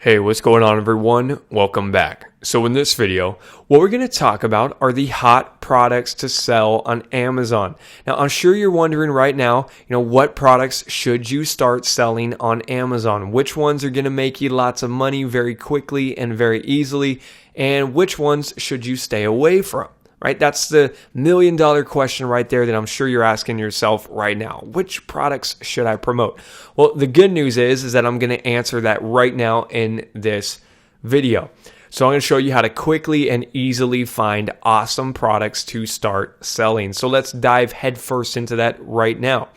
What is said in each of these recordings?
Hey, what's going on everyone? Welcome back. So in this video, what we're going to talk about are the hot products to sell on Amazon. Now, I'm sure you're wondering right now, what products should you start selling on Amazon? Which ones are going to make you lots of money very quickly and very easily? And which ones should you stay away from? Right? That's the million-dollar question right there that I'm sure you're asking yourself right now. Which products should I promote? Well, the good news is that I'm going to answer that right now in this video. So I'm going to show you how to quickly and easily find awesome products to start selling. So let's dive headfirst into that right now.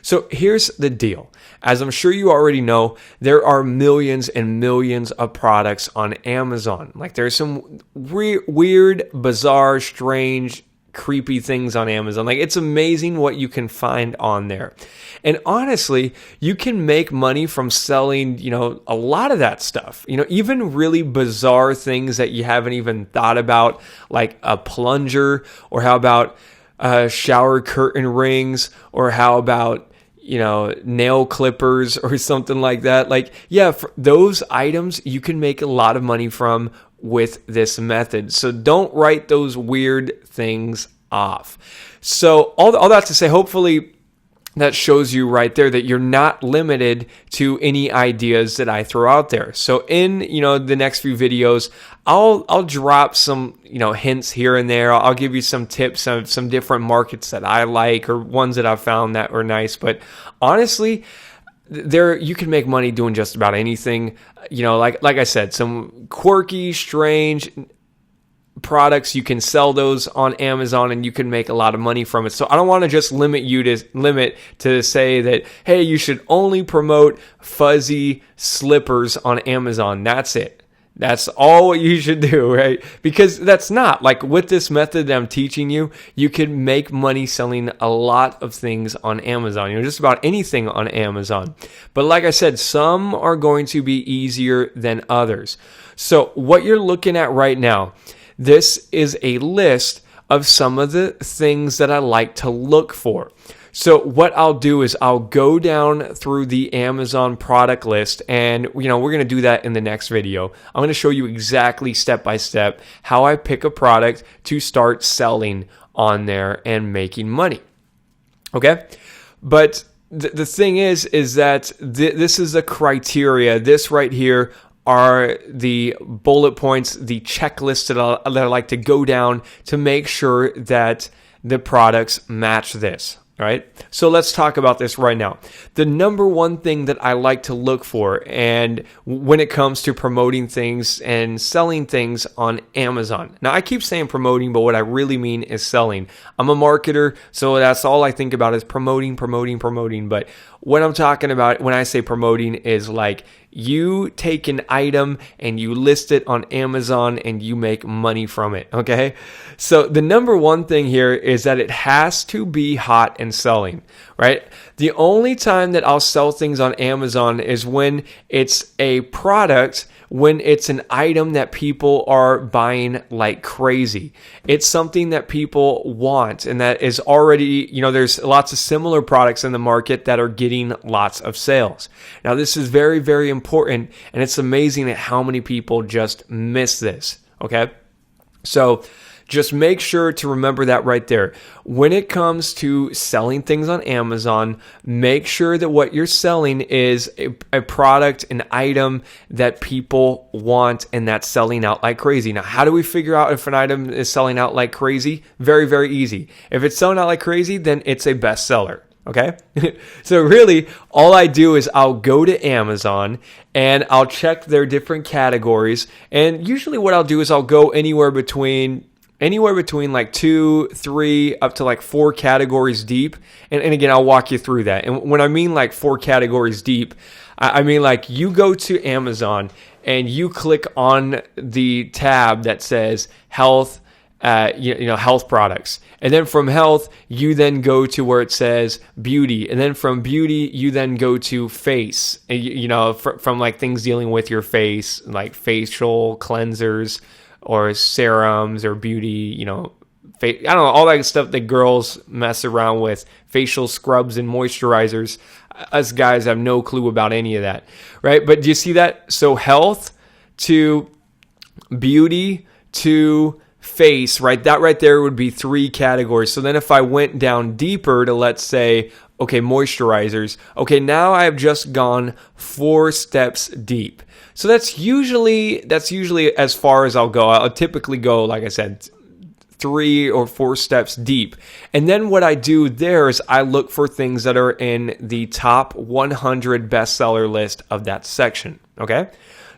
So here's the deal. As I'm sure you already know, there are millions and millions of products on Amazon. Like there's some weird, bizarre, strange, creepy things on Amazon. Like it's amazing what you can find on there. And honestly, you can make money from selling, a lot of that stuff. Even really bizarre things that you haven't even thought about, like a plunger, or how about shower curtain rings, or how about nail clippers or something like that. Like, yeah, for those items you can make a lot of money from with this method. So don't write those weird things off. So all that to say, hopefully that shows you right there that you're not limited to any ideas that I throw out there. So in, the next few videos, I'll drop some, hints here and there. I'll give you some tips of some different markets that I like or ones that I've found that were nice. But honestly, you can make money doing just about anything. Like I said, some quirky, strange products, you can sell those on Amazon and you can make a lot of money from it. So I don't want to just limit to say that, hey, you should only promote fuzzy slippers on Amazon. That's it. That's all what you should do, right? Because that's not. Like with this method that I'm teaching you, you can make money selling a lot of things on Amazon, just about anything on Amazon. But like I said, some are going to be easier than others. So what you're looking at right now, this is a list of some of the things that I like to look for. So what I'll do is I'll go down through the Amazon product list, and we're going to do that in the next video. I'm going to show you exactly step by step how I pick a product to start selling on there and making money. Okay? But the thing is that this is a criteria. This right here are the bullet points, the checklist that I like to go down to make sure that the products match this, right? So let's talk about this right now. The number one thing that I like to look for, and when it comes to promoting things and selling things on Amazon. Now, I keep saying promoting, but what I really mean is selling. I'm a marketer, so that's all I think about is promoting. But what I'm talking about when I say promoting is like you take an item and you list it on Amazon and you make money from it, okay? So the number one thing here is that it has to be hot and selling, right? The only time that I'll sell things on Amazon is when it's a product, when it's an item that people are buying like crazy. It's something that people want and that is already, there's lots of similar products in the market that are getting lots of sales. Now, this is very, very important, and it's amazing at how many people just miss this, okay? So just make sure to remember that right there. When it comes to selling things on Amazon, make sure that what you're selling is a product, an item that people want and that's selling out like crazy. Now, how do we figure out if an item is selling out like crazy? Very, very easy. If it's selling out like crazy, then it's a bestseller. Okay? So really, all I do is I'll go to Amazon and I'll check their different categories. And usually what I'll do is I'll go anywhere between like 2, 3, up to like 4 categories deep. And again, I'll walk you through that. And when I mean like 4 categories deep, I mean like you go to Amazon and you click on the tab that says health, health products. And then from health, you then go to where it says beauty. And then from beauty, you then go to face, from like things dealing with your face, like facial cleansers or serums or beauty, I don't know, all that stuff that girls mess around with, facial scrubs and moisturizers. Us guys have no clue about any of that, right? But do you see that? So health to beauty to face, right? That right there would be 3 categories. So then if I went down deeper to, let's say, okay, moisturizers. Okay, now I have just gone 4 steps deep. So that's usually as far as I'll go. I'll typically go, like I said, 3 or 4 steps deep. And then what I do there is I look for things that are in the top 100 bestseller list of that section. Okay?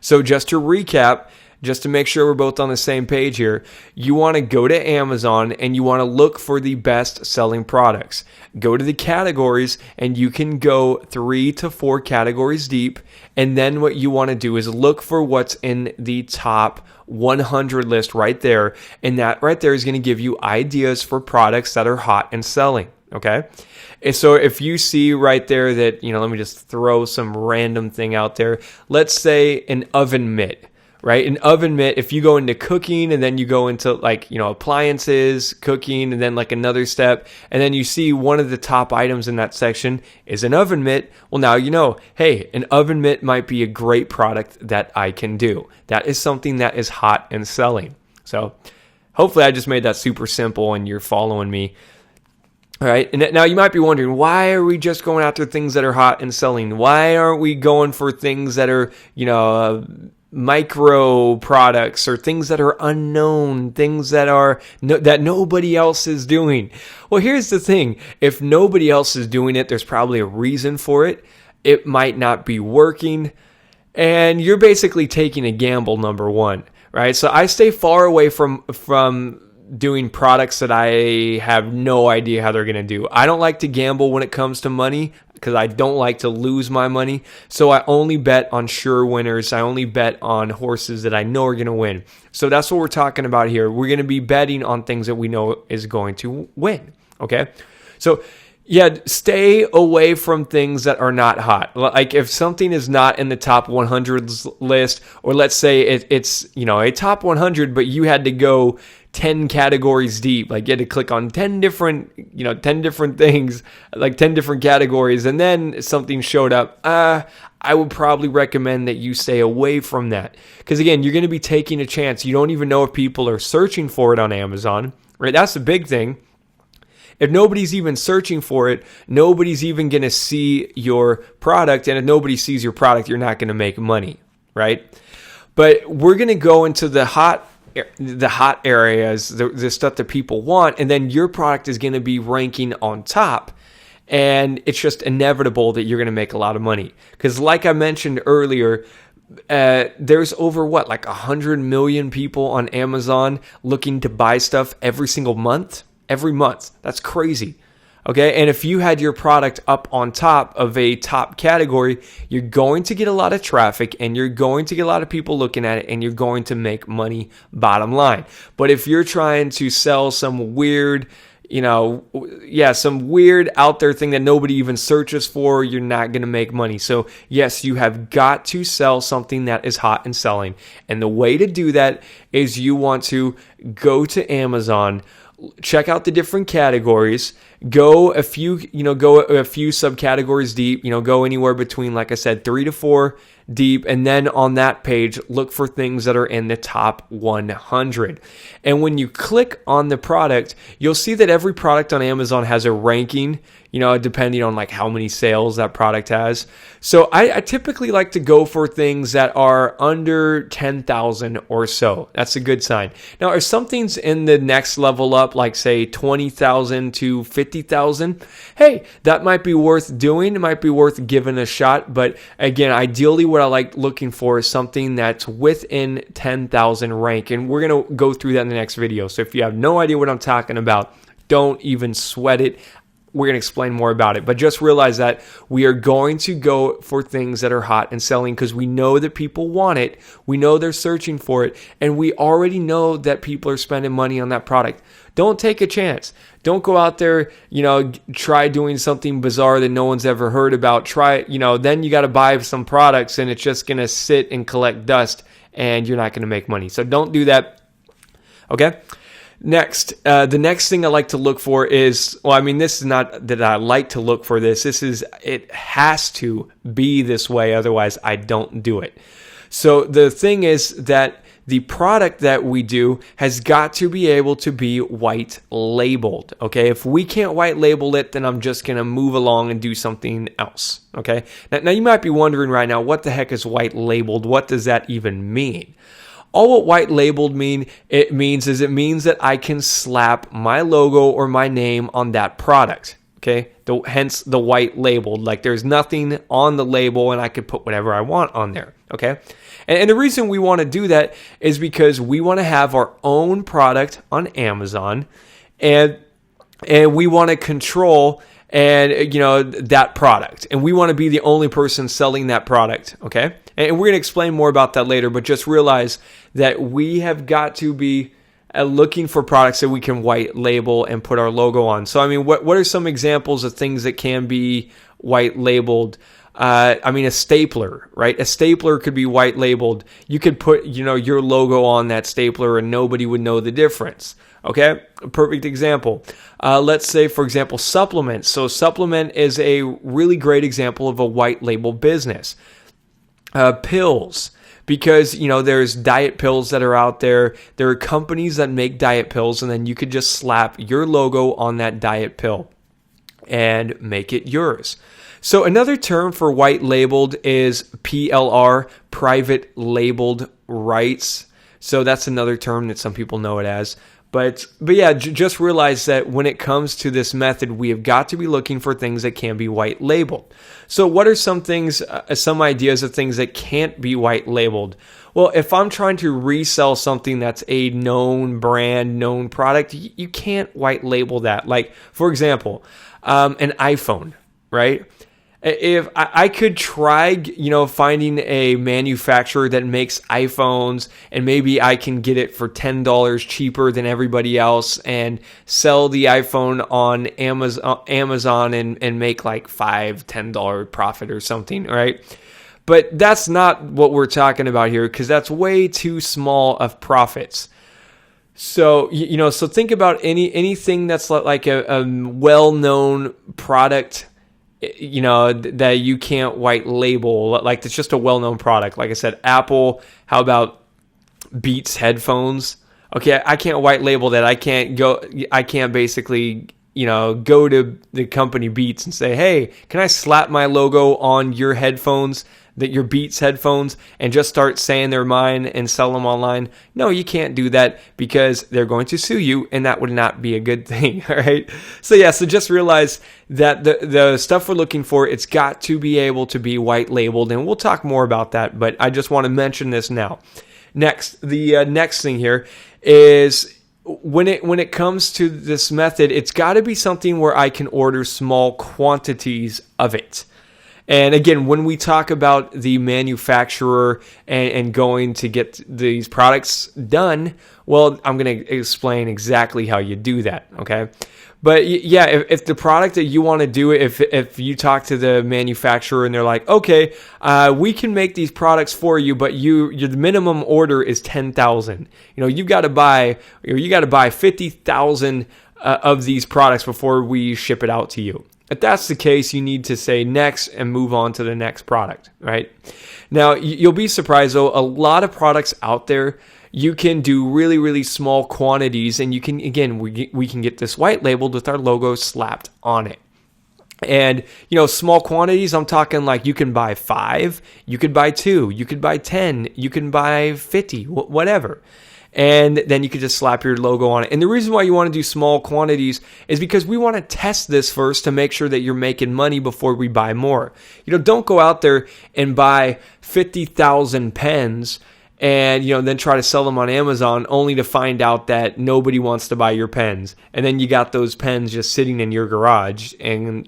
So just to recap, just to make sure we're both on the same page here, you want to go to Amazon and you want to look for the best selling products. Go to the categories and you can go 3 to 4 categories deep. And then what you want to do is look for what's in the top 100 list right there. And that right there is going to give you ideas for products that are hot and selling. Okay? And so if you see right there that, let me just throw some random thing out there. Let's say an oven mitt. Right? An oven mitt, if you go into cooking and then you go into appliances, cooking, and then another step, and then you see one of the top items in that section is an oven mitt, well, now hey, an oven mitt might be a great product that I can do. That is something that is hot and selling. So hopefully I just made that super simple and you're following me. All right. And now you might be wondering, why are we just going after things that are hot and selling? Why aren't we going for things that are, micro products or things that are unknown, things that are that nobody else is doing? Well, here's the thing. If nobody else is doing it, there's probably a reason for it. It might not be working. And you're basically taking a gamble, number one, right? So I stay far away from doing products that I have no idea how they're going to do. I don't like to gamble when it comes to money because I don't like to lose my money. So I only bet on sure winners. I only bet on horses that I know are going to win. So that's what we're talking about here. We're going to be betting on things that we know is going to win. Okay? So yeah, stay away from things that are not hot. Like if something is not in the top 100 list, or let's say it's a top 100, but you had to go 10 categories deep. Like you had to click on 10 different things, like 10 different categories, and then something showed up. I would probably recommend that you stay away from that. Because again, you're going to be taking a chance. You don't even know if people are searching for it on Amazon, right? That's the big thing. If nobody's even searching for it, nobody's even going to see your product. And if nobody sees your product, you're not going to make money, right? But we're going to go into the hot areas, the stuff that people want, and then your product is going to be ranking on top. And it's just inevitable that you're going to make a lot of money. Because like I mentioned earlier, there's over 100 million people on Amazon looking to buy stuff every single month. Every month. That's crazy. Okay. And if you had your product up on top of a top category, you're going to get a lot of traffic and you're going to get a lot of people looking at it and you're going to make money, bottom line. But if you're trying to sell some weird, some weird out there thing that nobody even searches for, you're not going to make money. So yes, you have got to sell something that is hot and selling. And the way to do that is you want to go to Amazon, check out the different categories, go a few subcategories deep, go anywhere between, like I said, 3 to 4 deep. And then on that page, look for things that are in the top 100. And when you click on the product, you'll see that every product on Amazon has a ranking, depending on how many sales that product has. So I typically like to go for things that are under 10,000 or so. That's a good sign. Now, if something's in the next level up, like say 20,000 to 50,000, hey, that might be worth doing. It might be worth giving a shot. But again, ideally what I like looking for is something that's within 10,000 rank. And we're going to go through that in the next video. So if you have no idea what I'm talking about, don't even sweat it. We're going to explain more about it, but just realize that we are going to go for things that are hot and selling because we know that people want it. We know they're searching for it, and we already know that people are spending money on that product. Don't take a chance. Don't go out there, try doing something bizarre that no one's ever heard about. Then you got to buy some products and it's just going to sit and collect dust and you're not going to make money. So don't do that. Okay? Next, the next thing I like to look for is, well, I mean, this is not that I like to look for this. It has to be this way. Otherwise, I don't do it. So the thing is that the product that we do has got to be able to be white labeled. Okay. If we can't white label it, then I'm just going to move along and do something else. Okay. Now you might be wondering right now, what the heck is white labeled? What does that even mean? All what white labeled means that I can slap my logo or my name on that product. Okay, hence the white labeled. Like there's nothing on the label and I could put whatever I want on there. Okay, and the reason we want to do that is because we want to have our own product on Amazon, and we want to control that product, and we want to be the only person selling that product. Okay, and we're going to explain more about that later, but just realize that we have got to be looking for products that we can white label and put our logo on. So I mean, what are some examples of things that can be white labeled? I mean, a stapler, right? A stapler could be white labeled. You could put, your logo on that stapler and nobody would know the difference. Okay, a perfect example. Let's say, for example, supplements. So supplement is a really great example of a white label business. Pills, because, there's diet pills that are out there. There are companies that make diet pills, and then you could just slap your logo on that diet pill and make it yours. So another term for white labeled is PLR, private labeled rights. So that's another term that some people know it as. But yeah, just realize that when it comes to this method, we have got to be looking for things that can be white labeled. So what are some things, some ideas of things that can't be white labeled? Well, if I'm trying to resell something that's a known brand, known product, you can't white label that. Like, for example, an iPhone, right? If I could try, finding a manufacturer that makes iPhones, and maybe I can get it for $10 cheaper than everybody else and sell the iPhone on Amazon and make like $5-10 profit or something, right? But that's not what we're talking about here, because that's way too small of profits. So, so think about anything that's like a well-known product, that you can't white label, like it's just a well-known product. Like I said, Apple. How about Beats headphones? Okay, I can't white label that. I can't basically, go to the company Beats and say, hey, can I slap my logo on your headphones, your Beats headphones, and just start saying they're mine and sell them online? No, you can't do that, because they're going to sue you, and that would not be a good thing. All right. So just realize that the stuff we're looking for, it's got to be able to be white labeled, and we'll talk more about that, but I just want to mention this now. Next, the next thing here is, when it comes to this method, it's got to be something where I can order small quantities of it. And again, when we talk about the manufacturer and going to get these products done, well, I'm going to explain exactly how you do that, okay? But yeah, if the product that you want to do, if you talk to the manufacturer and they're like, okay, we can make these products for you, but your minimum order is 10,000. You got to buy 50,000 of these products before we ship it out to you. If that's the case, you need to say next and move on to the next product, right? Now, you'll be surprised though, a lot of products out there, you can do really, really small quantities, and you can, again, we can get this white labeled with our logo slapped on it. And, small quantities, I'm talking like you can buy 5, you could buy 2, you could buy 10, you can buy 50, whatever. And then you could just slap your logo on it. And the reason why you want to do small quantities is because we want to test this first to make sure that you're making money before we buy more. Don't go out there and buy 50,000 pens and, then try to sell them on Amazon only to find out that nobody wants to buy your pens. And then you got those pens just sitting in your garage and,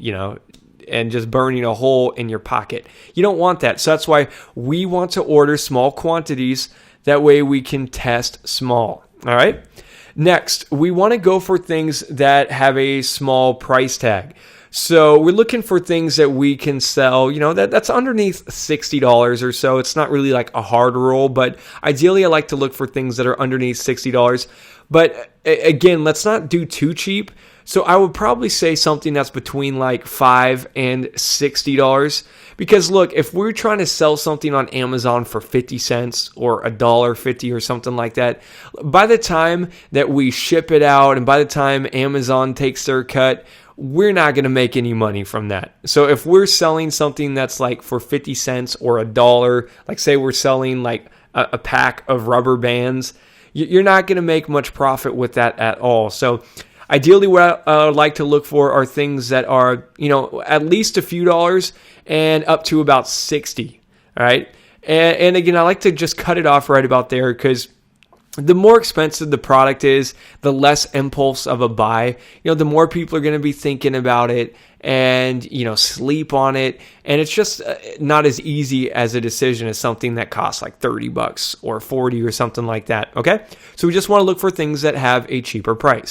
and just burning a hole in your pocket. You don't want that. So that's why we want to order small quantities. That way we can test small. All right. Next, we want to go for things that have a small price tag. So we're looking for things that we can sell, that's underneath $60 or so. It's not really like a hard rule, but ideally I like to look for things that are underneath $60. But again, let's not do too cheap. So I would probably say something that's between like $5 and $60. Because look, if we're trying to sell something on Amazon for 50 cents or $1.50 or something like that, by the time that we ship it out and by the time Amazon takes their cut, we're not going to make any money from that. So if we're selling something that's like for 50 cents or $1, like say we're selling like a pack of rubber bands, you're not going to make much profit with that at all. So ideally, what I would like to look for are things that are, at least a few dollars and up to about 60. All right. And again, I like to just cut it off right about there because the more expensive the product is, the less impulse of a buy. The more people are going to be thinking about it and, sleep on it. And it's just not as easy as a decision as something that costs like $30 or $40 or something like that. Okay. So we just want to look for things that have a cheaper price.